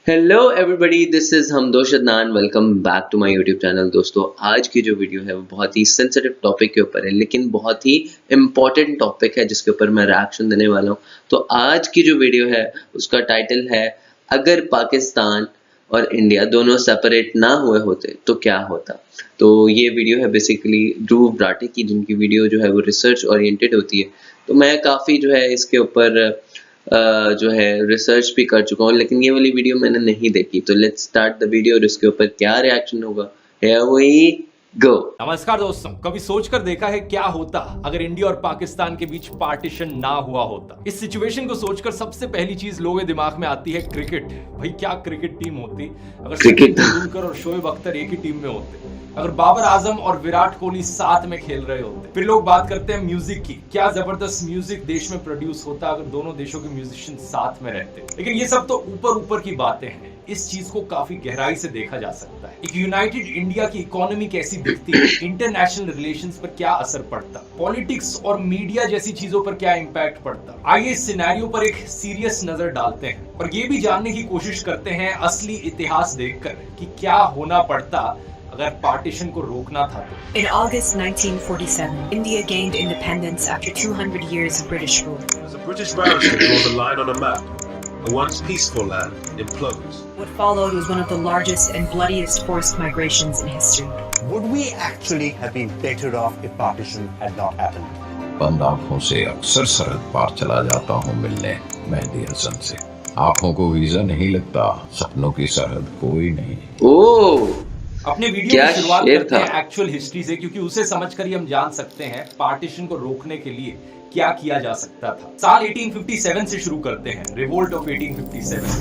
Hello everybody, this is Hamdosh Adnan. Welcome back to my YouTube channel. दोस्तों, आज की जो वीडियो है वो बहुत ही सेंसिटिव टॉपिक के ऊपर है, लेकिन बहुत ही इम्पॉर्टेंट टॉपिक है जिसके ऊपर मैं रिएक्शन देने वाला हूँ। तो आज की जो वीडियो है उसका टाइटल है, अगर पाकिस्तान और इंडिया दोनों सेपरेट ना हुए होते तो क्या होता। तो ये वीडियो है बेसिकली ध्रुव राठी की, जिनकी वीडियो जो है वो रिसर्च ओरिएंटेड होती है। तो मैं काफ़ी जो है इसके ऊपर जो है रिसर्च भी कर चुका हूँ, लेकिन ये वाली वीडियो मैंने नहीं देखी। तो लेट्स स्टार्ट द वीडियो और इसके ऊपर क्या रिएक्शन होगा। Here we go. नमस्कार दोस्तों, कभी सोचकर देखा है क्या होता अगर इंडिया और पाकिस्तान के बीच पार्टीशन ना हुआ होता। इस सिचुएशन को सोचकर सबसे पहली चीज लोगों के दिमाग में आती है क्रिकेट। भाई क्या क्रिकेट टीम होती अगर सचिन तेंदुलकर और शोएब अख्तर एक ही टीम में होते, अगर बाबर आजम और विराट कोहली साथ में खेल रहे होते। फिर लोग बात करते हैं म्यूजिक की, क्या जबरदस्त म्यूजिक देश में प्रोड्यूस होता अगर दोनों देशों के म्यूजिशियन साथ में रहते। लेकिन ये सब तो ऊपर ऊपर की बातें हैं, इस चीज को काफी गहराई से देखा जा सकता है। एक यूनाइटेड इंडिया की इकोनॉमी कैसी दिखती है, इंटरनेशनल रिलेशंस पर क्या असर पड़ता, पॉलिटिक्स और मीडिया जैसी चीजों पर क्या इंपैक्ट पड़ता। आइए इस सिनेरियो पर एक सीरियस नजर डालते हैं और ये भी जानने की कोशिश करते हैं असली इतिहास देखकर कि क्या होना पड़ता अगर पार्टीशन को रोकना था तो। In August 1947, India gained independence after 200 years of British rule. As a British barrister draws a line on a map, a once peaceful land implodes. What followed was one of the largest and bloodiest forced migrations in history. Would we actually have been better off if partition had not happened? बंद आंखों से अक्सर सरहद पार चला जाता हूँ मिलने मेहदी हसन से। आंखों को वीजा नहीं लगता, सपनों की सरहद कोई नहीं। ओह, अपने वीडियो की शुरुआत करते हैं एक्चुअल हिस्ट्री से, क्योंकि उसे समझकर ही हम जान सकते हैं पार्टीशन को रोकने के लिए क्या किया जा सकता था। साल 1857 से शुरू करते हैं, रिवोल्ट ऑफ 1857,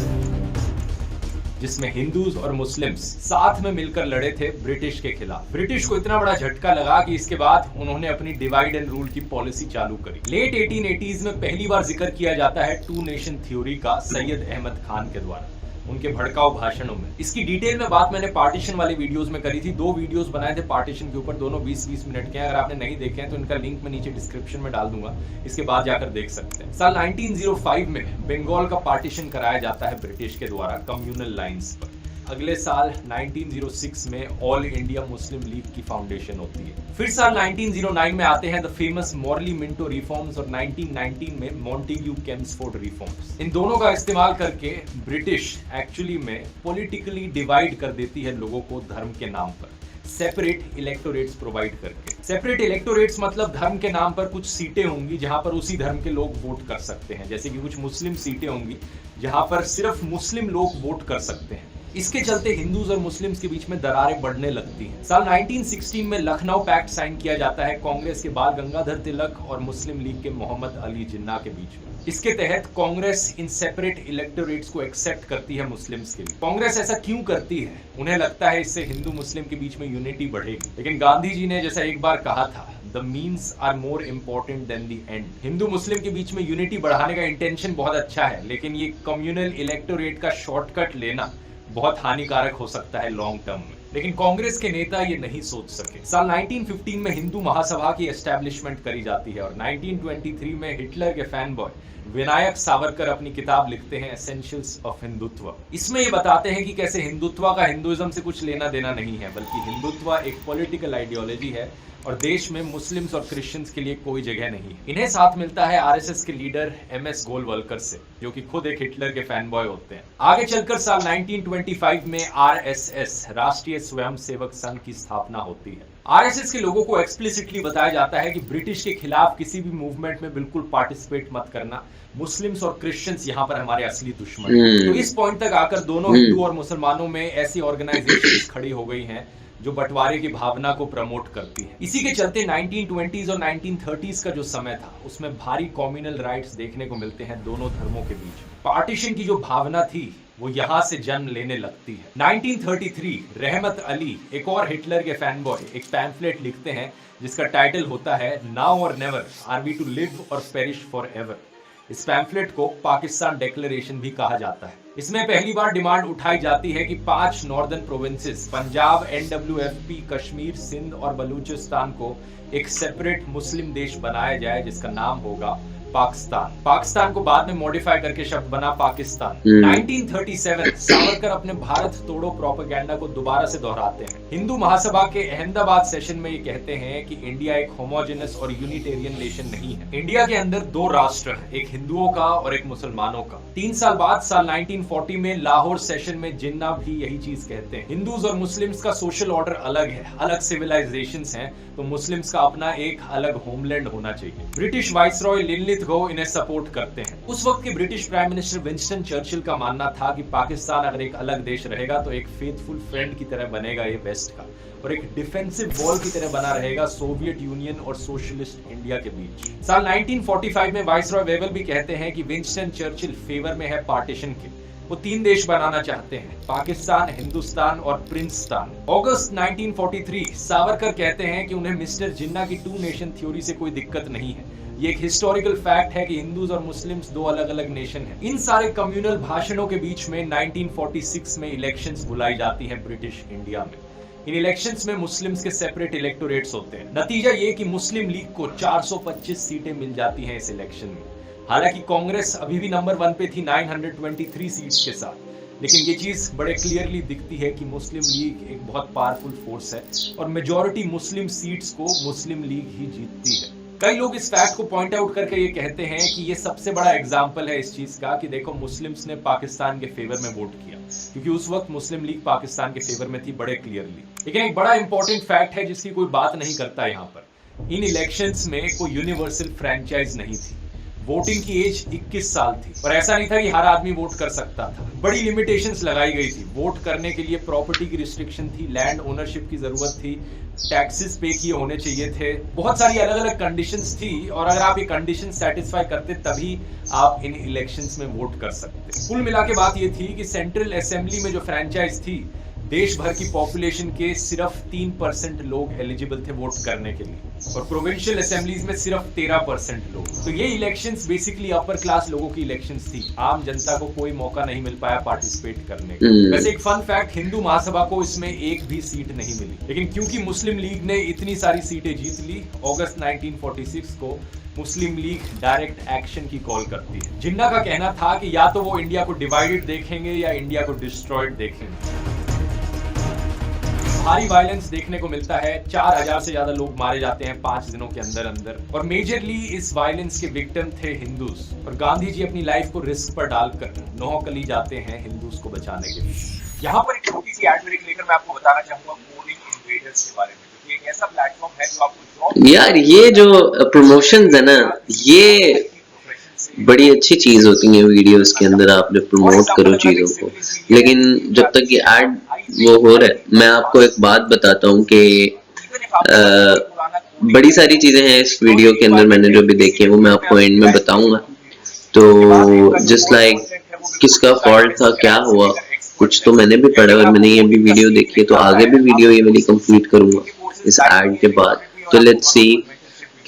जिसमें हिंदूज और मुस्लिम्स साथ में मिलकर लड़े थे ब्रिटिश के खिलाफ। ब्रिटिश को इतना बड़ा झटका लगा कि इसके बाद उन्होंने अपनी डिवाइड एंड रूल की पॉलिसी चालू करी। लेट 1880s में पहली बार जिक्र किया जाता है टू नेशन थ्योरी का सैयद अहमद खान के द्वारा उनके भड़काऊ भाषणों में। इसकी डिटेल में बात मैंने पार्टीशन वाले वीडियोस में करी थी। 2 वीडियोस बनाए थे पार्टीशन के ऊपर, दोनों 20-20 मिनट के हैं। अगर आपने नहीं देखे हैं तो इनका लिंक मैं नीचे डिस्क्रिप्शन में डाल दूंगा, इसके बाद जाकर देख सकते हैं। साल 1905 में बंगाल का पार्टीशन कराया जाता है ब्रिटिश के द्वारा कम्युनल लाइंस पर। अगले साल 1906 में ऑल इंडिया मुस्लिम लीग की फाउंडेशन होती है। फिर साल 1909 में आते हैं the famous Morley Minto reforms और 1919 में मॉन्टेग्यू केम्सफोर्ड रिफॉर्म्स। इन दोनों का इस्तेमाल करके ब्रिटिश एक्चुअली में पॉलिटिकली डिवाइड कर देती है लोगों को धर्म के नाम पर, सेपरेट इलेक्टोरेट्स प्रोवाइड करके। सेपरेट इलेक्टोरेट्स मतलब धर्म के नाम पर कुछ सीटें होंगी जहां पर उसी धर्म के लोग वोट कर सकते हैं, जैसे कि कुछ मुस्लिम सीटें होंगी जहां पर सिर्फ मुस्लिम लोग वोट कर सकते हैं। इसके चलते हिंदूज और मुस्लिम्स के बीच में दरारें बढ़ने लगती हैं। साल 1916 में लखनऊ पैक्ट साइन किया जाता है कांग्रेस के बाल गंगाधर तिलक और मुस्लिम लीग के मोहम्मद अली जिन्ना के बीच में। इसके तहत कांग्रेस इन सेपरेट इलेक्टोरेट्स को एक्सेप्ट करती है मुस्लिम्स के लिए। कांग्रेस ऐसा क्यों करती है? उन्हें लगता है इससे हिंदू मुस्लिम के बीच में यूनिटी बढ़ेगी। लेकिन गांधी जी ने जैसा एक बार कहा था, the means are more important than the end. हिंदू मुस्लिम के बीच में यूनिटी बढ़ाने का इंटेंशन बहुत अच्छा है, लेकिन ये कम्युनल इलेक्टोरेट का शॉर्टकट लेना बहुत हानिकारक हो सकता है लॉन्ग टर्म में। लेकिन कांग्रेस के नेता ये नहीं सोच सके। साल 1915 में हिंदू महासभा की एस्टैब्लिशमेंट करी जाती है और 1923 में हिटलर के फैन बॉय विनायक सावरकर अपनी किताब लिखते हैं एसेंशियल्स ऑफ हिंदुत्व। इसमें ये बताते हैं कि कैसे हिंदुत्व का हिंदुइज्म से कुछ लेना देना नहीं है, बल्कि हिंदुत्व एक पॉलिटिकल आइडियोलॉजी है और देश में मुस्लिम्स और क्रिश्चियंस के लिए कोई जगह नहीं। इन्हें साथ मिलता है आरएसएस के लीडर एमएस गोलवलकर से, जो कि खुद एक हिटलर के फैन बॉय होते हैं। आगे चलकर साल 1925 में आरएसएस राष्ट्रीय स्वयंसेवक संघ की स्थापना होती है। आरएसएस के लोगों को एक्सप्लिसिटली बताया जाता है कि ब्रिटिश के खिलाफ किसी भी मूवमेंट में बिल्कुल पार्टिसिपेट मत करना, मुस्लिम्स और क्रिश्चियंस यहाँ पर हमारे असली दुश्मन हैं। तो इस पॉइंट तक आकर दोनों हिंदू और मुसलमानों में ऐसी ऑर्गेनाइजेशंस खड़ी हो गई हैं जो बंटवारे की भावना को प्रमोट करती है। इसी के चलते 1920s और 1930s का जो समय था उसमें भारी कम्युनल राइट्स देखने को मिलते हैं दोनों धर्मों के बीच। पार्टीशन की जो भावना थी वो यहाँ से जन्म लेने लगती है। 1933 रहमत अली, एक और हिटलर के फैन बॉय, एक पैम्फलेट लिखते हैं जिसका टाइटल होता है now or never are we to live or perish forever. इस पैम्फलेट को पाकिस्तान डिक्लेरेशन भी कहा जाता है। इसमें पहली बार डिमांड उठाई जाती है कि 5 northern provinces Punjab, NWFP, Kashmir, Sindh और बलूचिस्तान को एक सेपरेट मुस्लिम देश बनाया जाए जिसका नाम होगा पाकिस्तान को बाद में मॉडिफाई करके शब्द बना पाकिस्तान। 1937 सावरकर अपने भारत तोड़ो प्रोपेगेंडा को दोबारा से दोहराते हैं। हिंदू महासभा के अहमदाबाद सेशन में ये कहते हैं कि इंडिया एक होमोजेनस और यूनिटेरियन नेशन नहीं है। इंडिया के अंदर दो राष्ट्र हैं, एक हिंदुओं का और एक मुसलमानों का। 3 साल बाद साल 1940 में लाहौर सेशन में जिन्ना भी यही चीज कहते हैं। हिंदूज और मुस्लिम्स का सोशल ऑर्डर अलग है, अलग सिविलाइजेशंस हैं, तो मुस्लिम्स का अपना एक अलग होमलैंड होना चाहिए। ब्रिटिश वाइसरॉय लिनलिथगो इन्हें सपोर्ट करते हैं। उस वक्त के British prime minister Winston Churchill का मानना था कि पाकिस्तान अगर एक अलग देश रहेगा तो एक फेथफुल फ्रेंड की तरह बनेगा ये वेस्ट का, और एक डिफेंसिव वॉल की तरह बना रहेगा सोवियत यूनियन और सोशलिस्ट इंडिया के बीच। साल 1945 में वाइसरॉय वेवल भी कहते हैं कि विंस्टन चर्चिल फेवर में है पार्टीशन के। वो 3 देश बनाना चाहते हैं, पाकिस्तान, हिंदुस्तान और प्रिंसस्तान। अगस्त 1943 सावरकर कहते हैं कि उन्हें मिस्टर जिन्ना की 2 नेशन थ्योरी से कोई दिक्कत नहीं है। ये एक हिस्टोरिकल फैक्ट है कि हिंदूज और मुस्लिम्स 2 अलग अलग नेशन हैं। इन सारे कम्युनल भाषणों के बीच में 1946 में इलेक्शंस बुलाई जाती हैं ब्रिटिश इंडिया में। इन इलेक्शंस में मुस्लिम्स के सेपरेट इलेक्टोरेट्स होते हैं। नतीजा ये कि मुस्लिम लीग को 425 सीटें मिल जाती हैं इस इलेक्शन में। हालांकि कांग्रेस अभी भी नंबर 1 पे थी 923 सीट्स के साथ, लेकिन ये चीज बड़े क्लियरली दिखती है कि मुस्लिम लीग एक बहुत पावरफुल फोर्स है और मेजॉरिटी मुस्लिम सीट्स को मुस्लिम लीग ही जीतती है। कई लोग इस फैक्ट को पॉइंट आउट करके ये कहते हैं कि ये सबसे बड़ा एग्जाम्पल है इस चीज का कि देखो मुस्लिम्स ने पाकिस्तान के फेवर में वोट किया, क्योंकि उस वक्त मुस्लिम लीग पाकिस्तान के फेवर में थी बड़े क्लियरली। लेकिन एक बड़ा इंपॉर्टेंट फैक्ट है जिसकी कोई बात नहीं करता यहाँ पर, इन इलेक्शंस में कोई यूनिवर्सल फ्रेंचाइज नहीं थी। वोटिंग की एज 21 साल थी और ऐसा नहीं था कि हर आदमी वोट कर सकता था। बड़ी लिमिटेशंस लगाई गई थी। वोट करने के लिए प्रॉपर्टी की रिस्ट्रिक्शन थी, लैंड ओनरशिप की जरूरत थी, टैक्सेस पे किए होने चाहिए थे, बहुत सारी अलग अलग कंडीशंस थी और अगर आप ये कंडीशन सेटिस्फाई करते तभी आप इन इलेक्शंस में वोट कर सकते। कुल मिला के बात ये थी कि सेंट्रल असेंबली में जो फ्रेंचाइज थी, देश भर की पॉपुलेशन के सिर्फ 3% लोग एलिजिबल थे वोट करने के लिए और प्रोविंशियल असेंबलीज में सिर्फ 13% लोग। तो ये इलेक्शंस बेसिकली अपर क्लास लोगों की इलेक्शंस थी। आम जनता को कोई मौका नहीं मिल पाया पार्टिसिपेट करने का। वैसे एक फन फैक्ट, हिंदू महासभा को इसमें एक भी सीट नहीं मिली, लेकिन क्योंकि मुस्लिम लीग ने इतनी सारी सीटें जीत ली, अगस्त 1946 को मुस्लिम लीग डायरेक्ट एक्शन की कॉल करती है। जिन्ना का कहना था कि या तो वो इंडिया को डिवाइडेड देखेंगे या इंडिया को डिस्ट्रॉयड देखेंगे। भारी वायलेंस देखने को मिलता है, 4000 से ज्यादा लोग मारे जाते हैं 5 दिनों के अंदर अंदर और मेजरली इस वायलेंस के विक्टिम थे हिंदूज। और गांधी जी अपनी लाइफ को रिस्क पर डालकर नौकली जाते हैं हिंदूज को बचाने के लिए। यहाँ पर एक छोटी सी एड ब्रेक लेकर मैं आपको बताना चाहूंगा पोलिंग इन्वेडर्स के बारे में, क्योंकि एक ऐसा प्लेटफॉर्म है जो आपको यार ये जो प्रमोशंस है ना, ये बड़ी अच्छी चीज होती है वीडियोस के अंदर, आपने प्रमोट करो चीजों को, लेकिन जब तक ये ऐड वो हो रहा है, मैं आपको एक बात बताता हूँ कि बड़ी सारी चीजें हैं इस वीडियो के अंदर, मैंने जो भी देखी है वो मैं आपको एंड में बताऊंगा। तो जस्ट लाइक किसका फॉल्ट था, क्या हुआ, कुछ तो मैंने भी पढ़ा और मैंने ये भी वीडियो देखी है, तो आगे भी वीडियो ये वाली कंप्लीट करूंगा इस ऐड के बाद। तो लेट्स सी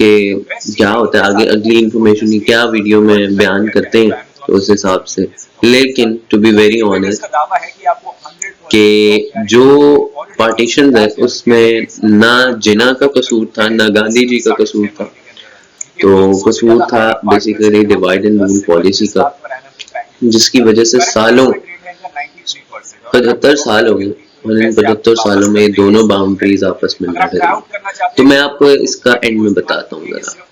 कि क्या होता है आगे, अगली इंफॉर्मेशन क्या वीडियो में बयान करते हैं तो उस हिसाब से। लेकिन टू बी वेरी ऑनेस्ट कि जो पार्टीशन है उसमें ना जिन्ना का कसूर था ना गांधी जी का कसूर था, तो कसूर था basically divide and rule policy का, जिसकी वजह से सालों 75 साल हो गए और इन 75 सालों में दोनों बाउंड्रीज आपस में लड़ रही। तो मैं आपको इसका एंड में बताता हूँ जरा।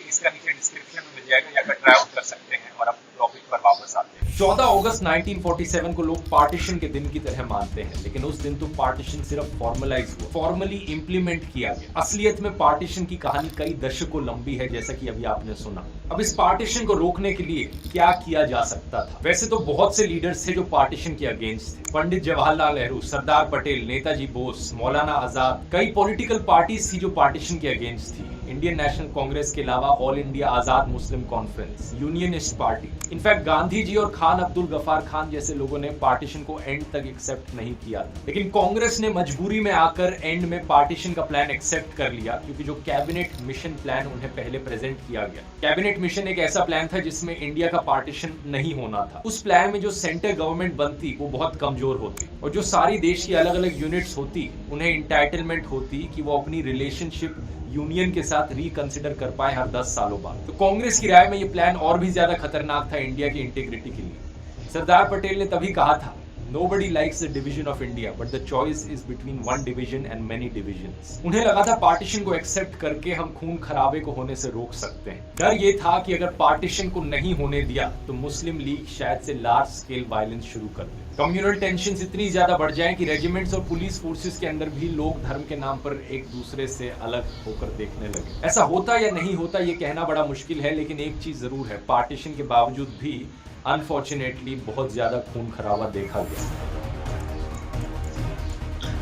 इसका नीचे डिस्क्रिप्शन में मिल जाएगा या फिर ट्राई आउट कर सकते हैं और अपने टॉपिक पर वापस आते हैं। 14 अगस्त 1947 को लोग पार्टीशन के दिन की तरह मानते हैं, लेकिन उस दिन तो पार्टीशन सिर्फ फॉर्मलाइज हुआ, फॉर्मली इंप्लीमेंट किया गया। असलियत में पार्टीशन की कहानी कई दशकों लंबी है, जैसा कि अभी आपने सुना। अब इस पार्टीशन को रोकने के लिए क्या किया जा सकता था? वैसे तो बहुत से लीडर्स थे जो पार्टीशन के अगेंस्ट थे, पंडित जवाहरलाल नेहरू, सरदार पटेल, नेताजी बोस, मौलाना आजाद। कई पॉलिटिकल पार्टीज थी जो पार्टीशन के अगेंस्ट थी, इंडियन नेशनल कांग्रेस के अलावा all India Azad Muslim conference, unionist party. In fact Gandhi ji और खान अब्दुल गफार खान जैसे लोगों ने पार्टीशन को एंड तक एक्सेप्ट नहीं किया था, लेकिन कांग्रेस ने मजबूरी में आकर एंड में पार्टीशन का प्लान एक्सेप्ट कर लिया, क्योंकि जो कैबिनेट मिशन प्लान उन्हें पहले प्रेजेंट किया गया। कैबिनेट मिशन एक ऐसा प्लान था जिसमें इंडिया का पार्टीशन नहीं होना था। उस प्लान में जो सेंटर गवर्नमेंट बनती वो बहुत कमजोर होती, और जो सारी देश की अलग अलग यूनिट्स होती उन्हें इंटाइटलमेंट होती कि वो अपनी रिलेशनशिप यूनियन के साथ रिकंसिडर कर पाए हर 10 सालों बाद। तो कांग्रेस की राय में ये प्लान और भी ज्यादा खतरनाक था इंडिया की इंटीग्रिटी के लिए। सरदार पटेल ने तभी कहा था, Nobody likes the division of India, but the choice is between one division and many divisions. उन्हें लगा था पार्टीशन को एक्सेप्ट करके हम खून खराबे को होने से रोक सकते हैं। डर ये था कि अगर पार्टीशन को नहीं होने दिया तो मुस्लिम लीग शायद से लार्ज स्केल वायलेंस शुरू कर दे। कम्युनल टेंशन इतनी ज्यादा बढ़ जाए कि रेजिमेंट्स और पुलिस फोर्सेस के अंदर भी लोग धर्म के नाम पर एक दूसरे से अलग होकर देखने लगे। ऐसा होता या नहीं होता ये कहना बड़ा मुश्किल है, लेकिन एक चीज जरूर है, पार्टीशन के बावजूद भी अनफॉर्चुनेटली बहुत ज्यादा खून खराबा देखा गया।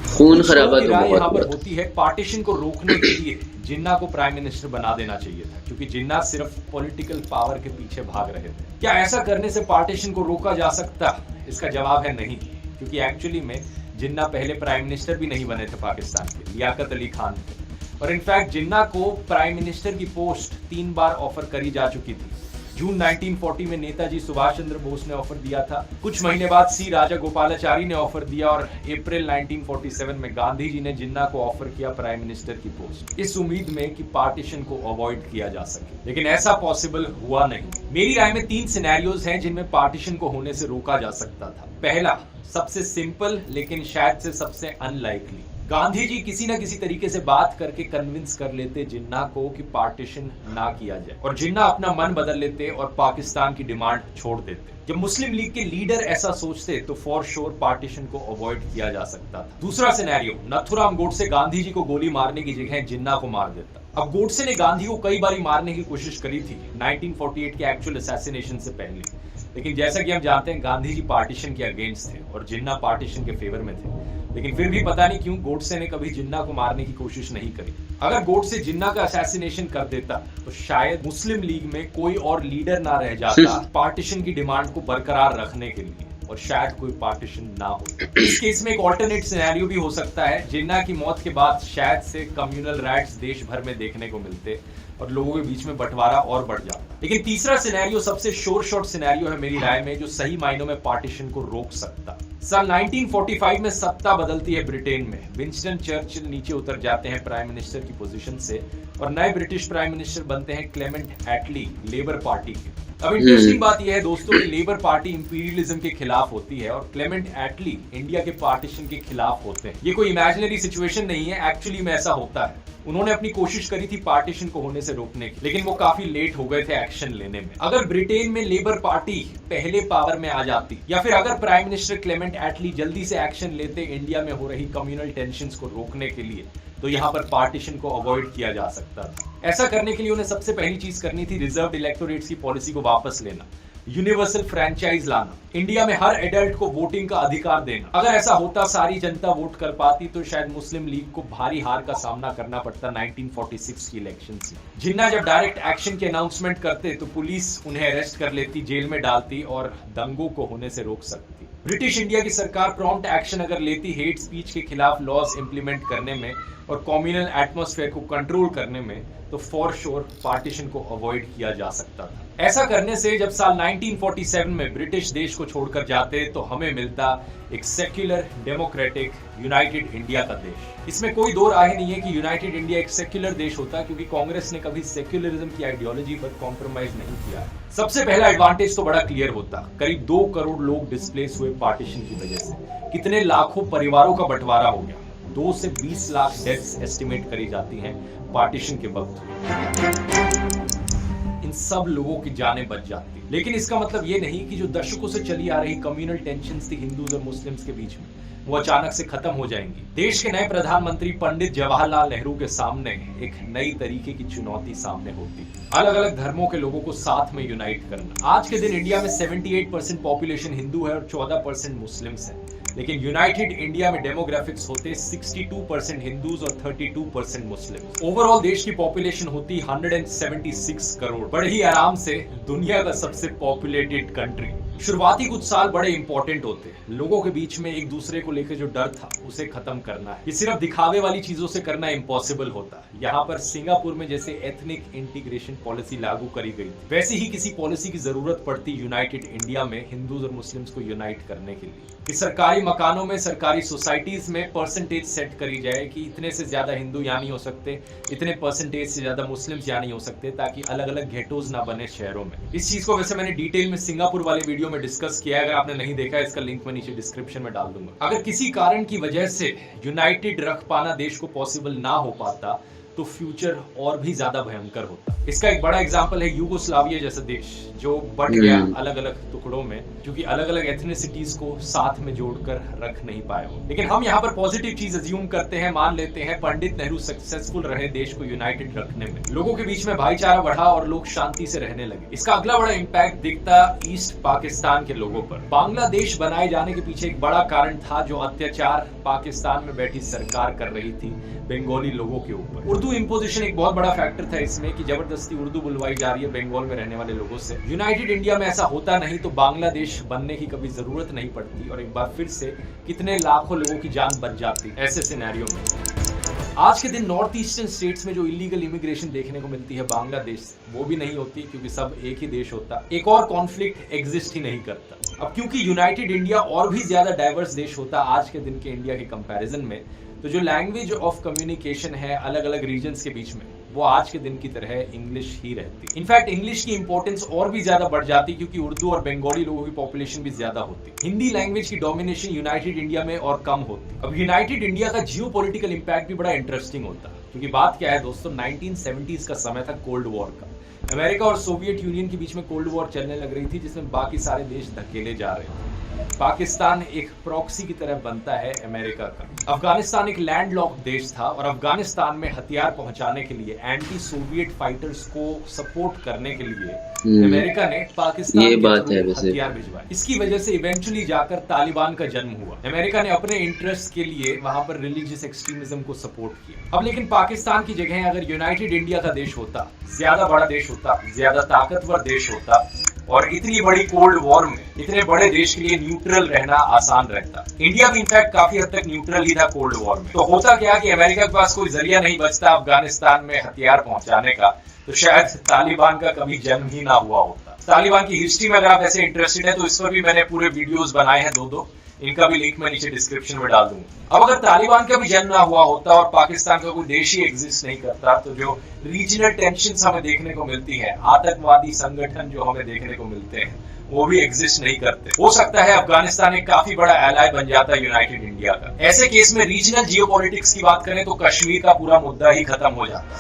खून खराबा तो यहाँ बहुत पर होती है, पार्टीशन को रोकने के लिए जिन्ना को प्राइम मिनिस्टर बना देना चाहिए था, क्योंकि जिन्ना सिर्फ पॉलिटिकल पावर के पीछे भाग रहे थे। क्या ऐसा करने से पार्टीशन को रोका जा सकता? इसका जवाब है नहीं, क्योंकि एक्चुअली में जिन्ना पहले प्राइम मिनिस्टर भी नहीं बने थे पाकिस्तान के, लियाकत अली खान थे। और इनफैक्ट जिन्ना को प्राइम मिनिस्टर की पोस्ट 3 बार ऑफर करी जा चुकी थी। जून 1940 में नेताजी सुभाष चंद्र बोस ने ऑफर दिया था, कुछ महीने बाद सी राजा गोपालाचारी ने ऑफर दिया और अप्रैल 1947 में गांधी जी ने जिन्ना को ऑफर किया प्राइम मिनिस्टर की पोस्ट, इस उम्मीद में कि पार्टीशन को अवॉइड किया जा सके। लेकिन ऐसा पॉसिबल हुआ नहीं। मेरी राय में 3 सिनेरियोज हैं जिनमें पार्टीशन को होने से रोका जा सकता था। पहला, सबसे सिंपल लेकिन शायद से सबसे अनलाइकली, गांधी जी किसी न किसी तरीके से बात करके कन्विंस कर लेते जिन्ना को कि पार्टीशन ना किया जाए, और जिन्ना अपना मन बदल लेते और पाकिस्तान की डिमांड छोड़ देते। जब मुस्लिम लीग के लीडर ऐसा सोचते तो फॉर श्योर पार्टीशन को अवॉइड किया जा सकता था। दूसरा सिनेरियो, नथुराम गोडसे गांधी जी को गोली मारने की जगह जिन्ना को मार देता। अब गोडसे ने गांधी को कई बार मारने की कोशिश करी थी 1948 के एक्चुअल असैसिनेशन से पहले, लेकिन जैसा कि हम जानते हैं गांधी जी पार्टीशन के अगेंस्ट थे और जिन्ना पार्टीशन के फेवर में थे। लेकिन फिर भी पता नहीं क्यों गोडसे ने कभी जिन्ना को मारने की कोशिश नहीं करी। अगर गोडसे जिन्ना का असैसिनेशन कर देता तो शायद मुस्लिम लीग में कोई और लीडर ना रह जाता पार्टीशन की डिमांड को बरकरार रखने के लिए, और शायद कोई पार्टीशन ना हो। इस केस में एक ऑल्टरनेट सिनेरियो भी हो सकता है, जिन्ना की मौत के बाद शायद से कम्युनल राइट्स देश भर में देखने को मिलते और लोगों के बीच में बंटवारा और बढ़ जाता। लेकिन तीसरा सिनेरियो सबसे शोर शॉट सिनेरियो है मेरी राय में, जो सही मायनों में पार्टीशन को रोक सकता। साल 1945 में सत्ता बदलती है ब्रिटेन में, विंस्टन चर्चिल नीचे उतर जाते हैं प्राइम मिनिस्टर की पोजीशन से और नए ब्रिटिश प्राइम मिनिस्टर बनते हैं क्लेमेंट एटली, लेबर पार्टी के। अब इंटरेस्टिंग बात यह है दोस्तों कि लेबर पार्टी इंपीरियलिज्म के खिलाफ होती है और क्लेमेंट एटली इंडिया के पार्टीशन के खिलाफ होते हैं। ये कोई इमेजिनरी सिचुएशन नहीं है, एक्चुअली में ऐसा होता है। उन्होंने अपनी कोशिश करी थी पार्टीशन को होने से रोकने की, लेकिन वो काफी लेट हो गए थे एक्शन लेने में। अगर ब्रिटेन में लेबर पार्टी पहले पावर में आ जाती, या फिर अगर प्राइम मिनिस्टर क्लेमेंट एटली जल्दी से एक्शन लेते इंडिया में हो रही कम्युनल टेंशंस को रोकने के लिए, तो यहाँ पर पार्टीशन को अवॉइड किया जा सकता था। ऐसा करने के लिए उन्हें सबसे पहली चीज करनी थी रिजर्व्ड इलेक्टोरेट्स की पॉलिसी को वापस लेना, यूनिवर्सल फ्रैंचाइज लाना, इंडिया में हर एडल्ट को वोटिंग का अधिकार देना। अगर ऐसा होता, सारी जनता वोट कर पाती, तो शायद मुस्लिम लीग को भारी हार का सामना करना पड़ता 1946 की इलेक्शंस में। जिन्ना जब डायरेक्ट एक्शन के अनाउंसमेंट करते तो पुलिस उन्हें अरेस्ट कर लेती, जेल में डालती और दंगों को होने से रोक सकती। ब्रिटिश इंडिया की सरकार प्रॉम्प्ट एक्शन अगर लेती हेट स्पीच के खिलाफ लॉज इंप्लीमेंट करने में और कम्युनल एटमॉस्फेयर को कंट्रोल करने में, तो फॉर श्योर पार्टीशन को अवॉइड किया जा सकता था। ऐसा करने से जब साल 1947 में ब्रिटिश देश को छोड़कर जाते तो हमें मिलता एक सेक्युलर, डेमोक्रेटिक, यूनाइटेड इंडिया का देश। इसमें कोई दो राय नहीं है कि यूनाइटेड इंडिया एक सेक्युलर देश होता, क्योंकि कांग्रेस ने कभी सेक्युलरिज्म की आइडियोलॉजी पर कॉम्प्रोमाइज नहीं किया। सबसे पहला एडवांटेज तो बड़ा क्लियर होता, करीब 2 करोड़ लोग डिस्प्लेस हुए पार्टीशन की वजह से, कितने लाखों परिवारों का बंटवारा हो गया, 2 से 20 लाख डेथ्स एस्टिमेट करी जाती हैं पार्टीशन के वक्त। इन सब लोगों की जानें बच जाती। लेकिन इसका मतलब ये नहीं कि जो दशकों से चली आ रही कम्युनल टेंशंस थी हिंदूज और मुस्लिम्स के बीच में, वो अचानक से खत्म हो जाएंगी। देश के नए प्रधानमंत्री पंडित जवाहरलाल नेहरू के सामने एक नई तरीके की चुनौती सामने होती, अलग अलग धर्मों के लोगों को साथ में यूनाइट करना। आज के दिन इंडिया में 78% पॉपुलेशन हिंदू है और 14% मुस्लिम्स है, लेकिन यूनाइटेड इंडिया में डेमोग्राफिक्स होते 62% हिंदूज और 32% मुस्लिम। ओवरऑल देश की पॉपुलेशन होती 176 करोड़, बड़े ही आराम से दुनिया का सबसे पॉपुलेटेड कंट्री। शुरुआती कुछ साल बड़े इंपॉर्टेंट होते हैं। लोगों के बीच में एक दूसरे को लेकर जो डर था उसे खत्म करना है। ये सिर्फ दिखावे वाली चीजों से करना इम्पॉसिबल होता है। यहाँ पर सिंगापुर में जैसे एथनिक इंटीग्रेशन पॉलिसी लागू करी गई थी, वैसे ही किसी पॉलिसी की जरूरत पड़ती यूनाइटेड इंडिया में हिंदूज और मुस्लिम्स को यूनाइट करने के लिए। कि सरकारी मकानों में, सरकारी सोसाइटीज में परसेंटेज सेट करी जाए कि इतने से ज्यादा हिंदू यहाँ नहीं हो सकते, इतने परसेंटेज से ज्यादा मुस्लिम्स यहाँ नहीं हो सकते, ताकि अलग अलग गेटोज ना बने शहरों में। इस चीज को वैसे मैंने डिटेल में सिंगापुर वाले वीडियो में डिस्कस किया है। अगर आपने नहीं देखा, इसका लिंक मैं नीचे डिस्क्रिप्शन में डाल दूंगा। अगर किसी कारण की वजह से यूनाइटेड रख पाना देश को पॉसिबल ना हो पाता तो फ्यूचर और भी ज्यादा भयंकर होता। इसका एक बड़ा एग्जांपल है यूगोस्लाविया जैसा देश, जो बट गया अलग अलग टुकड़ों में, क्योंकि अलग अलग एथनिसिटीज को साथ में जोड़कर रख नहीं पाए हो। लेकिन हम यहाँ पर पॉजिटिव चीज अज्यूम करते हैं, मान लेते हैं पंडित नेहरू सक्सेसफुल रहे देश को यूनाइटेड रखने में। लोगों के बीच में भाईचारा बढ़ा और लोग शांति से रहने लगे। इसका अगला बड़ा इम्पैक्ट दिखता ईस्ट पाकिस्तान के लोगों पर। बांग्लादेश बनाए जाने के पीछे एक बड़ा कारण था जो अत्याचार पाकिस्तान में बैठी सरकार कर रही थी बंगाली लोगों के ऊपर। उर्दू इम्पोजिशन एक बहुत बड़ा फैक्टर था इसमें, कि जबरदस्ती उर्दू बुलवाई जा रही है बंगाल में रहने वाले लोगों से। यूनाइटेड इंडिया में ऐसा होता नहीं तो बांग्लादेश बनने की कभी जरूरत नहीं पड़ती और एक बार फिर से कितने लाखों लोगों की जान बच जाती ऐसे सिनेरियो में। आज के दिन नॉर्थ ईस्टर्न स्टेट्स में जो इलीगल इमिग्रेशन देखने को मिलती है बांग्लादेश से, वो भी नहीं होती, क्योंकि सब एक ही देश होता। एक और कॉन्फ्लिक्ट एग्जिस्ट ही नहीं करता। अब क्योंकि यूनाइटेड इंडिया और भी ज्यादा डाइवर्स देश होता आज के दिन के इंडिया के कंपैरिजन में, तो जो लैंग्वेज ऑफ कम्युनिकेशन है अलग अलग रीजन्स के बीच में, वो आज के दिन की तरह इंग्लिश ही रहती। इनफैक्ट इंग्लिश की इंपॉर्टेंस और भी ज्यादा बढ़ जाती, क्योंकि उर्दू और बंगाली लोगों की पॉपुलेशन भी ज्यादा होती। हिंदी लैंग्वेज की डोमिनेशन यूनाइटेड इंडिया में और कम होती। अब यूनाइटेड इंडिया का जियोपॉलिटिकल इंपैक्ट भी बड़ा इंटरेस्टिंग होता, क्योंकि बात क्या है दोस्तों, 1970s का समय था कोल्ड वॉर का। अमेरिका और सोवियत यूनियन के बीच में कोल्ड वॉर चलने लग रही थी, जिसमें बाकी सारे देश धकेले जा रहे थे। पाकिस्तान एक प्रॉक्सी की तरह बनता है अमेरिका का। अफगानिस्तान एक लैंडलॉक्ड देश था और अफगानिस्तान में हथियार पहुंचाने के लिए, एंटी सोवियत फाइटर्स को सपोर्ट करने के लिए अमेरिका ने पाकिस्तान के हथियार भिजवाए। इसकी वजह से इवेंचुअली जाकर तालिबान का जन्म हुआ। अमेरिका ने अपने इंटरेस्ट के लिए वहां पर रिलीजियस एक्सट्रीमिज्म को सपोर्ट किया। अब लेकिन पाकिस्तान की जगह अगर यूनाइटेड इंडिया का देश होता, ज्यादा बड़ा देश होता, ज्यादा ताकतवर देश होता, और इतनी बड़ी कोल्ड वॉर में इतने बड़े देश के लिए न्यूट्रल रहना आसान रहता। इंडिया भी इनफैक्ट काफी हद तक न्यूट्रल ही था कोल्ड वॉर में। तो होता क्या कि अमेरिका के पास कोई जरिया नहीं बचता अफगानिस्तान में हथियार पहुंचाने का, तो शायद तालिबान का कभी जन्म ही ना हुआ होता। तालिबान की हिस्ट्री में अगर आप ऐसे इंटरेस्टेड है तो इस पर भी मैंने पूरे वीडियोस बनाए हैं दो, इनका भी लिंक मैं नीचे डिस्क्रिप्शन में डाल दूंगा। अब अगर तालिबान का भी जन्म ना हुआ होता और पाकिस्तान का कोई देश ही एग्जिस्ट नहीं करता, तो जो रीजनल टेंशंस हमें देखने को मिलती है, आतंकवादी संगठन जो हमें देखने को मिलते हैं, वो भी एग्जिस्ट नहीं करते। हो सकता है अफगानिस्तान एक काफी बड़ा एलाय बन जाता है यूनाइटेड इंडिया का। ऐसे केस में रीजनल जियोपॉलिटिक्स की बात करें तो कश्मीर का पूरा मुद्दा ही खत्म हो जाता।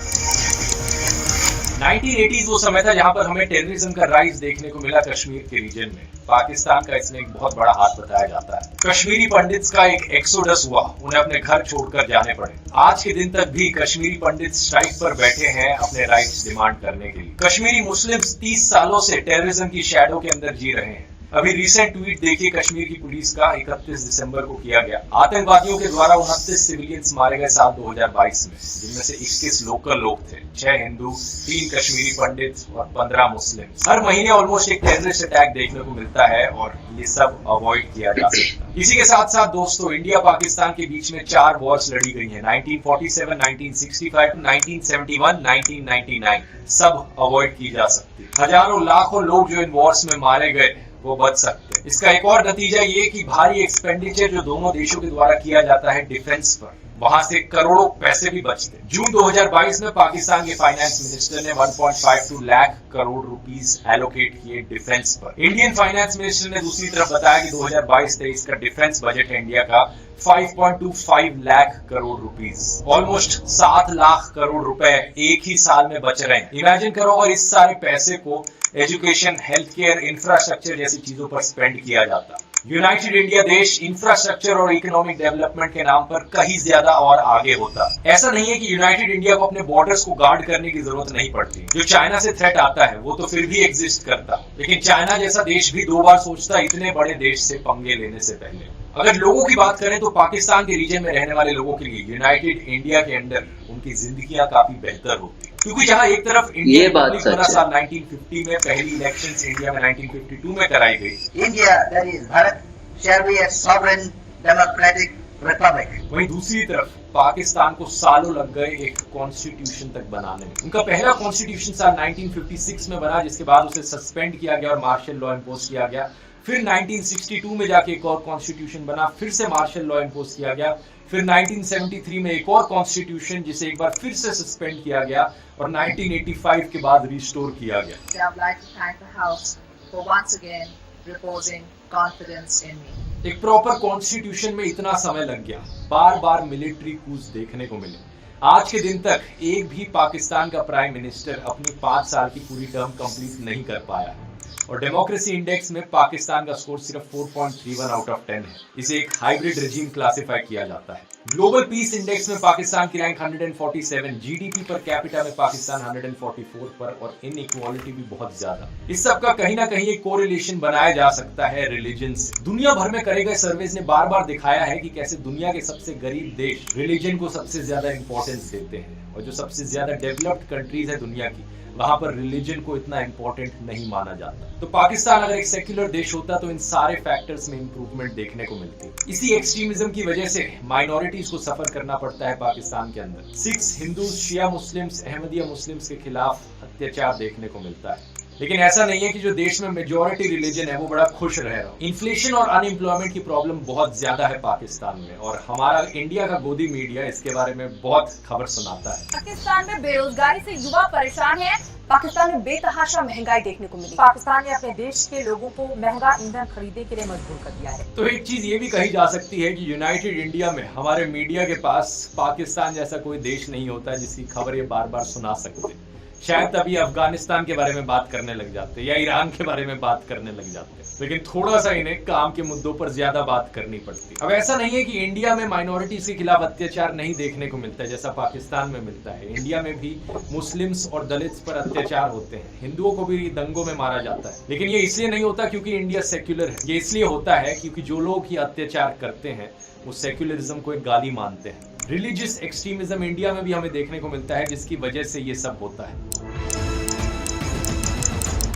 1980s वो समय था जहां पर हमें टेररिज्म का राइज देखने को मिला कश्मीर के रीजन में। पाकिस्तान का इसमें एक बहुत बड़ा हाथ बताया जाता है। कश्मीरी पंडित्स का एक एक्सोडस हुआ, उन्हें अपने घर छोड़कर जाने पड़े। आज के दिन तक भी कश्मीरी पंडित स्ट्राइक पर बैठे हैं अपने राइट्स डिमांड करने के लिए। कश्मीरी मुस्लिम्स 30 सालों से टेररिज्म की शैडो के अंदर जी रहे हैं। अभी रिसेंट ट्वीट देखिए कश्मीर की पुलिस का 31 दिसंबर को किया गया। आतंकवादियों के द्वारा 29 सिविलियंस मारे गए साल 2022 में, जिनमें से 21 लोकल लोग थे, 6 हिंदू, 3 कश्मीरी पंडित और 15 मुस्लिम। हर महीने ऑलमोस्ट एक टेररिस्ट अटैक देखने को मिलता है और ये सब अवॉइड किया जा सकता है। इसी के साथ साथ दोस्तों, इंडिया पाकिस्तान के बीच में 4 वॉर्स लड़ी गई हैं, 1947, 1965, 1971, 1999, सब अवॉइड की जा सकती। हजारों लाखों लोग जो इन वॉर्स में मारे गए वो बच सकते हैं। इसका एक और नतीजा ये कि भारी एक्सपेंडिचर जो दोनों देशों के द्वारा किया जाता है डिफेंस पर, वहां से करोड़ों पैसे भी बचते हैं। जून 2022 में पाकिस्तान के फाइनेंस मिनिस्टर ने 1.52 लाख करोड़ रुपीस एलोकेट किए डिफेंस पर। इंडियन फाइनेंस मिनिस्टर ने दूसरी तरफ बताया कि 2022-23 का डिफेंस बजट है इंडिया का 5.25 लाख करोड़ रुपीस, ऑलमोस्ट 7 लाख करोड़ रुपए एक ही साल में बच रहे हैं। इमेजिन करो अगर इस सारे पैसे को एजुकेशन, हेल्थ केयर, इंफ्रास्ट्रक्चर जैसी चीजों पर स्पेंड किया जाता। यूनाइटेड इंडिया देश इंफ्रास्ट्रक्चर और इकोनॉमिक डेवलपमेंट के नाम पर कहीं ज्यादा और आगे होता। ऐसा नहीं है कि यूनाइटेड इंडिया को अपने बॉर्डर्स को गार्ड करने की जरूरत नहीं पड़ती। जो चाइना से थ्रेट आता है वो तो फिर भी एग्जिस्ट करता, लेकिन चाइना जैसा देश भी 2 बार सोचता इतने बड़े देश से पंगे लेने से पहले। अगर लोगों की बात करें तो पाकिस्तान के रीजन में रहने वाले लोगों के लिए यूनाइटेड इंडिया के अंदर उनकी जिंदगियां काफी बेहतर होती। क्योंकि जहां एक तरफ ये इंडिया बात रिपब्लिक सच बना है। साल 1950 में, पहली इलेक्शंस इंडिया में 1952 में कराई गई, India, that is Bharat, shall be a sovereign democratic republic. वहीं दूसरी तरफ पाकिस्तान को सालों लग गए एक कॉन्स्टिट्यूशन तक बनाने में। उनका पहला कॉन्स्टिट्यूशन साल 1956 में बना, जिसके बाद उसे सस्पेंड किया गया और मार्शल लॉ इम्पोज किया गया। फिर 1962 में जाके एक और कॉन्स्टिट्यूशन बना, फिर से मार्शल लॉ इम्पोज किया गया। फिर 1973 में एक और कॉन्स्टिट्यूशन, जिसे एक बार फिर से सस्पेंड किया गया और 1985 के बाद रिस्टोर किया गया। I would like to thank the House for once again reposing confidence in me. एक प्रॉपर कॉन्स्टिट्यूशन में इतना समय लग गया, बार बार मिलिट्री कूच देखने को मिले। आज के दिन तक एक भी पाकिस्तान का प्राइम मिनिस्टर अपनी 5 साल की पूरी टर्म कंप्लीट नहीं कर पाया है और डेमोक्रेसी इंडेक्स में पाकिस्तान का स्कोर सिर्फ 4.31 आउट ऑफ 10 है। इसे एक हाइब्रिड रेजिम क्लासिफाई किया जाता है। ग्लोबल पीस इंडेक्स में पाकिस्तान की रैंक 147, जीडीपी पर कैपिटा में पाकिस्तान 144 पर, और इनइक्वालिटी भी बहुत ज्यादा। इस सब का कहीं ना कहीं एक कोरिलेशन बनाया जा सकता है रिलीजन से। दुनिया भर में करे गए सर्वेज ने बार बार दिखाया है कि कैसे दुनिया के सबसे गरीब देश रिलीजन को सबसे ज्यादा इंपॉर्टेंस देते हैं और जो सबसे ज्यादा डेवलप्ड कंट्रीज है दुनिया की, वहां पर रिलीजन को इतना इंपॉर्टेंट नहीं माना जाता। तो पाकिस्तान अगर एक सेक्युलर देश होता तो इन सारे फैक्टर्स में इंप्रूवमेंट देखने को मिलती। इसी एक्सट्रीमिज्म की वजह से माइनॉरिटीज को सफर करना पड़ता है पाकिस्तान के अंदर। सिख्स, हिंदूज, शिया मुस्लिम्स, अहमदिया मुस्लिम्स के खिलाफ अत्याचार देखने को मिलता है। लेकिन ऐसा नहीं है कि जो देश में मेजॉरिटी रिलीजन है वो बड़ा खुश रह रहा हो। इन्फ्लेशन और अनएम्प्लॉयमेंट की प्रॉब्लम बहुत ज्यादा है पाकिस्तान में और हमारा इंडिया का गोदी मीडिया इसके बारे में बहुत खबर सुनाता है। पाकिस्तान में बेरोजगारी से युवा परेशान है। पाकिस्तान में बेतहाशा महंगाई देखने को मिली। पाकिस्तान ने अपने देश के लोगों को महंगा ईंधन खरीदने के लिए मजबूर कर दिया है। तो एक चीज ये भी कही जा सकती है कि यूनाइटेड इंडिया में हमारे मीडिया के पास पाकिस्तान जैसा कोई देश नहीं होता जिसकी खबर ये बार बार सुना सकते। शायद तभी अफगानिस्तान के बारे में बात करने लग जाते या ईरान के बारे में बात करने लग जाते, लेकिन थोड़ा सा इन्हें काम के मुद्दों पर ज्यादा बात करनी पड़ती। अब ऐसा नहीं है कि इंडिया में माइनॉरिटीज के खिलाफ अत्याचार नहीं देखने को मिलता है जैसा पाकिस्तान में मिलता है। इंडिया में भी मुस्लिम्स और दलित्स पर अत्याचार होते हैं, हिंदुओं को भी दंगों में मारा जाता है। लेकिन ये इसलिए नहीं होता क्योंकि इंडिया सेक्युलर है, ये इसलिए होता है क्योंकि जो लोग ये अत्याचार करते हैं वो सेक्युलरिज्म को एक गाली मानते हैं। रिलीजियस एक्सट्रीमिज्म इंडिया में भी हमें देखने को मिलता है जिसकी वजह से ये सब होता है।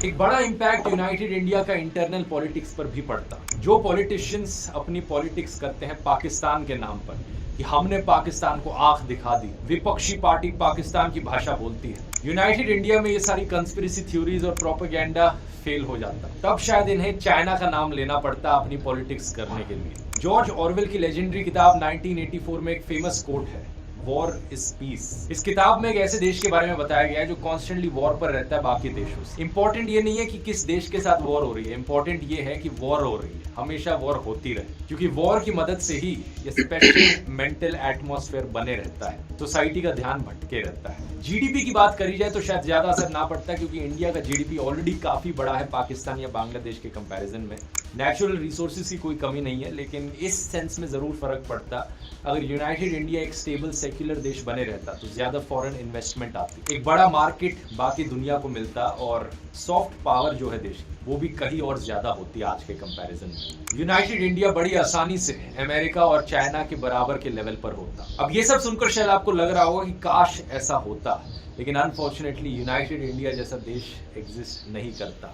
एक बड़ा इम्पैक्ट यूनाइटेड इंडिया का इंटरनल पॉलिटिक्स पर भी पड़ता। जो पॉलिटिशियंस अपनी पॉलिटिक्स करते हैं पाकिस्तान के नाम पर कि हमने पाकिस्तान को आंख दिखा दी, विपक्षी पार्टी पाकिस्तान की भाषा बोलती है, यूनाइटेड इंडिया में ये सारी कंस्पिरेसी थ्योरीज और प्रोपेगेंडा फेल हो जाता। तब शायद इन्हें चाइना का नाम लेना पड़ता अपनी पॉलिटिक्स करने के लिए। जॉर्ज ऑरवेल की लेजेंडरी किताब 1984 में एक फेमस कोट है, वॉर इज पीस। इस किताब में एक ऐसे देश के बारे में बताया गया है जो कॉन्स्टेंटली वॉर पर रहता है बाकी देशों से। इंपॉर्टेंट ये नहीं है कि किस देश के साथ वॉर हो रही है, इंपॉर्टेंट ये है कि वॉर हो रही है, हमेशा वॉर होती रहे, क्योंकि वॉर की मदद से ही ये स्पेशल मेंटल एटमॉस्फेयर बने रहता है, सोसाइटी का ध्यान भटके रहता है। जीडीपी की बात करी जाए तो शायद ज्यादा असर ना पड़ता क्योंकि इंडिया का जीडीपी ऑलरेडी काफी बड़ा है पाकिस्तान या बांग्लादेश के कंपैरिजन में। नेचुरल रिसोर्सेज की कोई कमी नहीं है, लेकिन इस सेंस में जरूर फर्क पड़ता अगर यूनाइटेड इंडिया एक स्टेबल सेक्युलर देश बने रहता तो ज्यादा फॉरेन इन्वेस्टमेंट आती, एक बड़ा मार्केट बाकी दुनिया को मिलता और सॉफ्ट पावर जो है देश की वो भी कहीं और ज्यादा होती आज के कंपैरिजन में। यूनाइटेड इंडिया बड़ी आसानी से अमेरिका और चाइना के बराबर के लेवल पर होता। अब ये सब सुनकर शायद आपको लग रहा होगा कि काश ऐसा होता, लेकिन अनफॉर्चुनेटली यूनाइटेड इंडिया जैसा देश एग्जिस्ट नहीं करता।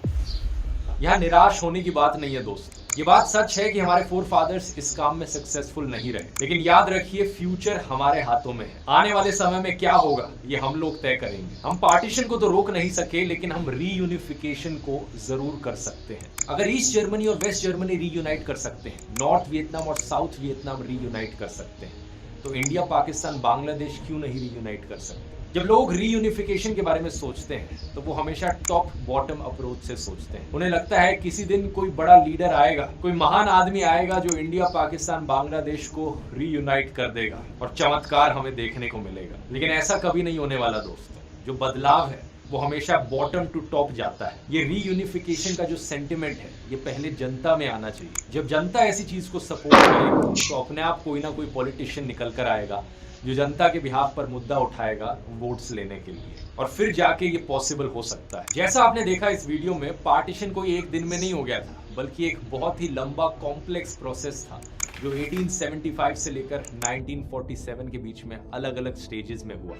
यहाँ निराश होने की बात नहीं है दोस्त, ये बात सच है कि हमारे फोर फादर्स इस काम में सक्सेसफुल नहीं रहे, लेकिन याद रखिए फ्यूचर हमारे हाथों में है। आने वाले समय में क्या होगा ये हम लोग तय करेंगे। हम पार्टीशन को तो रोक नहीं सके, लेकिन हम रीयूनिफिकेशन को जरूर कर सकते हैं। अगर ईस्ट जर्मनी और वेस्ट जर्मनी रीयूनाइट कर सकते हैं, नॉर्थ वियतनाम और साउथ वियतनाम रीयूनाइट कर सकते हैं, तो इंडिया, पाकिस्तान, बांग्लादेश क्यों नहीं रीयूनाइट कर सकते? जब लोग रीयूनिफिकेशन के बारे में सोचते हैं तो वो हमेशा टॉप बॉटम अप्रोच से सोचते हैं। उन्हें लगता है किसी दिन कोई बड़ा लीडर आएगा, कोई महान आदमी आएगा जो इंडिया, पाकिस्तान, बांग्लादेश को रीयूनाइट कर देगा और चमत्कार हमें देखने को मिलेगा। लेकिन ऐसा कभी नहीं होने वाला दोस्तों। जो बदलाव है वो हमेशा बॉटम टू टॉप जाता है। ये रीयूनिफिकेशन का जो सेंटिमेंट है ये पहले जनता में आना चाहिए। जब जनता ऐसी चीज को सपोर्ट करेगी तो अपने आप कोई ना कोई पॉलिटिशियन निकल कर आएगा जो जनता के बिहाफ पर मुद्दा उठाएगा वोट्स लेने के लिए, और फिर जाके ये पॉसिबल हो सकता है। जैसा आपने देखा इस वीडियो में, पार्टीशन कोई एक दिन में नहीं हो गया था, बल्कि एक बहुत ही लंबा कॉम्प्लेक्स प्रोसेस था जो 1875 से लेकर 1947 के बीच में अलग अलग स्टेजेस में हुआ।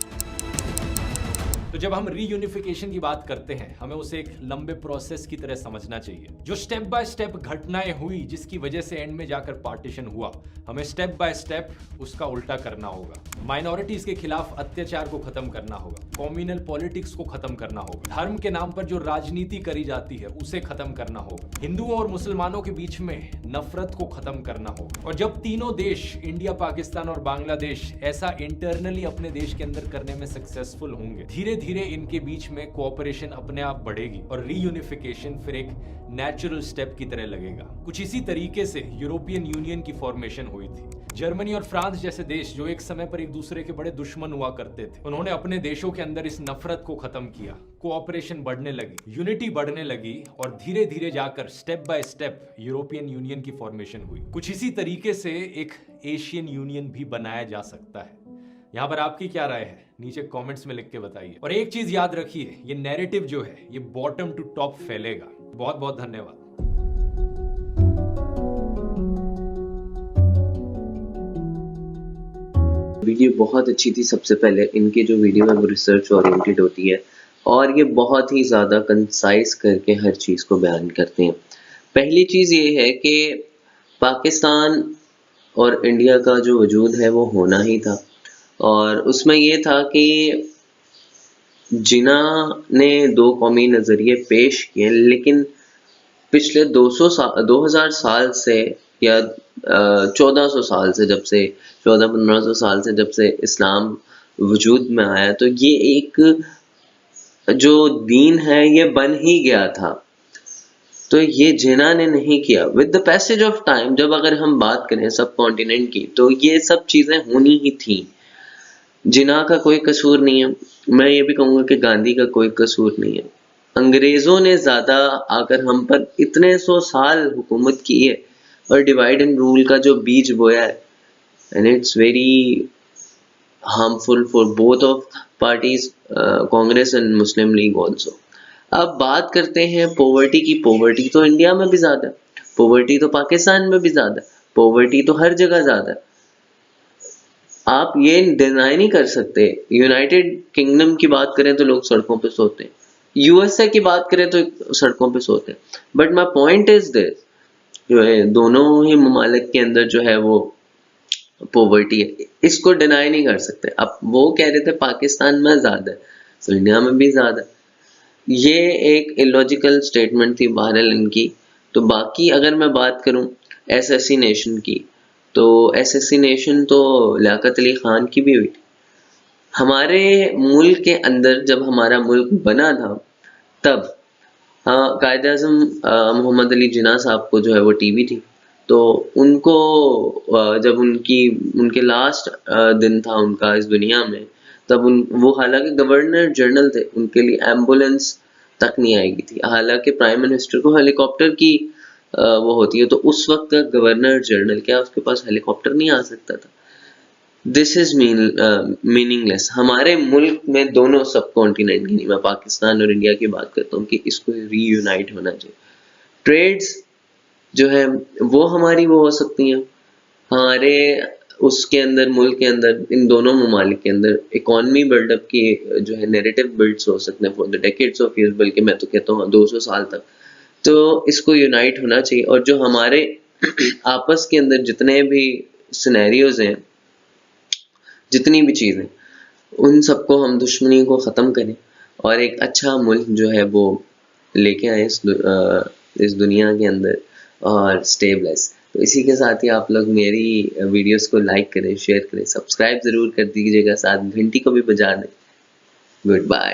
तो जब हम रीयूनिफिकेशन की बात करते हैं हमें उसे एक लंबे प्रोसेस की तरह समझना चाहिए। जो स्टेप बाय स्टेप घटनाएं हुई जिसकी वजह से एंड में जाकर पार्टीशन हुआ, हमें स्टेप बाय स्टेप उसका उल्टा करना होगा। माइनॉरिटीज के खिलाफ अत्याचार को खत्म करना होगा, कम्युनल पॉलिटिक्स को खत्म करना होगा, धर्म के नाम पर जो राजनीति करी जाती है उसे खत्म करना होगा, हिंदुओं और मुसलमानों के बीच में नफरत को खत्म करना होगा। और जब तीनों देश इंडिया, पाकिस्तान और बांग्लादेश ऐसा इंटरनली अपने देश के अंदर करने में सक्सेसफुल होंगे, धीरे धीरे इनके बीच में कोऑपरेशन अपने आप बढ़ेगी और रीयूनिफिकेशन फिर एक नेचुरल स्टेप की तरह लगेगा। कुछ इसी तरीके से यूरोपियन यूनियन की फॉर्मेशन हुई थी। जर्मनी और फ्रांस जैसे देश जो एक समय पर एक दूसरे के बड़े दुश्मन हुआ करते थे, उन्होंने अपने देशों के अंदर इस नफरत को खत्म किया, कोऑपरेशन बढ़ने लगी, यूनिटी बढ़ने लगी और धीरे धीरे जाकर step by step European union की फॉर्मेशन हुई। कुछ इसी तरीके से एक एशियन यूनियन भी बनाया जा सकता है। यहाँ पर आपकी क्या राय है नीचे कमेंट्स में लिख के बताइए। और एक चीज याद रखिए, ये नैरेटिव जो है ये बॉटम टू टॉप फैलेगा। बहुत बहुत धन्यवाद। वीडियो बहुत अच्छी थी। सबसे पहले इनकी जो वीडियो है वो रिसर्च ओरिएंटेड होती है और ये बहुत ही ज़्यादा कंसाइज करके हर चीज़ को बयान करते हैं। पहली चीज़ ये है कि पाकिस्तान और इंडिया का जो वजूद है वो होना ही था और उसमें ये था कि जिन्ना ने दो कौमी नज़रिए पेश किए, लेकिन पिछले 2000 साल से या 1400 साल से, जब से 1400-1500 साल से जब से इस्लाम वजूद में आया, तो ये एक जो दीन है ये बन ही गया था। तो ये जिन्ना ने नहीं किया। With the passage of time, जब अगर हम बात करें सब कॉन्टिनेंट की, तो ये सब चीज़ें होनी ही थी। जिन्ना का कोई कसूर नहीं है। मैं ये भी कहूँगा कि गांधी का कोई कसूर नहीं है। अंग्रेज़ों ने ज़्यादा आकर हम पर इतने 100 साल हुकूमत की है और डिवाइड एंड रूल का जो बीज बोया है, and it's very harmful for both of parties, Congress and Muslim league also. अब बात करते हैं पॉवर्टी की। पॉवर्टी तो इंडिया में भी ज़्यादा है, पॉवर्टी तो पाकिस्तान में भी ज़्यादा है, पॉवर्टी तो हर जगह ज़्यादा है। आप ये डिनाई नहीं कर सकते। यूनाइटेड किंगडम की बात करें तो लोग सड़कों पे सोते हैं, यूएसए की बात करें तो सड़कों पे सोते हैं। But my point is this, जो है दोनों ही ममालिक के अंदर जो है वो पॉवर्टी है, इसको डिनाई नहीं कर सकते। अब वो कह रहे थे पाकिस्तान में ज़्यादा है, तो इंडिया में भी ज़्यादा है। ये एक इलॉजिकल स्टेटमेंट थी बहरहाल इनकी। तो बाकी अगर मैं बात करूं असैसिनेशन की, तो असैसिनेशन तो लियाकत अली खान की भी हुई थी। हमारे मुल्क के अंदर जब हमारा मुल्क बना था तब कायद आज़म मोहम्मद अली जिन्ना साहब को जो है वो टीबी थी, तो उनको जब उनके लास्ट दिन था उनका इस दुनिया में, तब वो हालांकि गवर्नर जनरल थे, उनके लिए एम्बुलेंस तक नहीं आएगी थी। हालांकि प्राइम मिनिस्टर को हेलीकॉप्टर की वो होती है, तो उस वक्त का गवर्नर जनरल क्या उसके पास हेलीकॉप्टर नहीं आ सकता था? This is meaningless. हमारे मुल्क में दोनों सब कॉन्टिनेंट की नहीं, मैं पाकिस्तान और इंडिया की बात करता हूँ, कि इसको रीयूनाइट होना चाहिए। ट्रेड्स जो है वो हमारी वो हो सकती हैं, हमारे उसके अंदर मुल्क के अंदर इन दोनों ममालिक के अंदर इकॉनमी बिल्डअप की जो है नैरेटिव बिल्ड्स हो सकते हैं for the decades of years, बल्कि मैं तो कहता हूँ 200 साल तक। तो इसको यूनाइट होना चाहिए और जो हमारे आपस के अंदर जितने भी सिनेरियोज हैं, जितनी भी चीज़ें, उन सबको हम दुश्मनी को ख़त्म करें और एक अच्छा मुल्क जो है वो लेके आए इस दुनिया के अंदर और स्टेबलाइज। तो इसी के साथ ही आप लोग मेरी वीडियोस को लाइक करें, शेयर करें, सब्सक्राइब ज़रूर कर दीजिएगा, साथ घंटी को भी बजा दें। Good bye.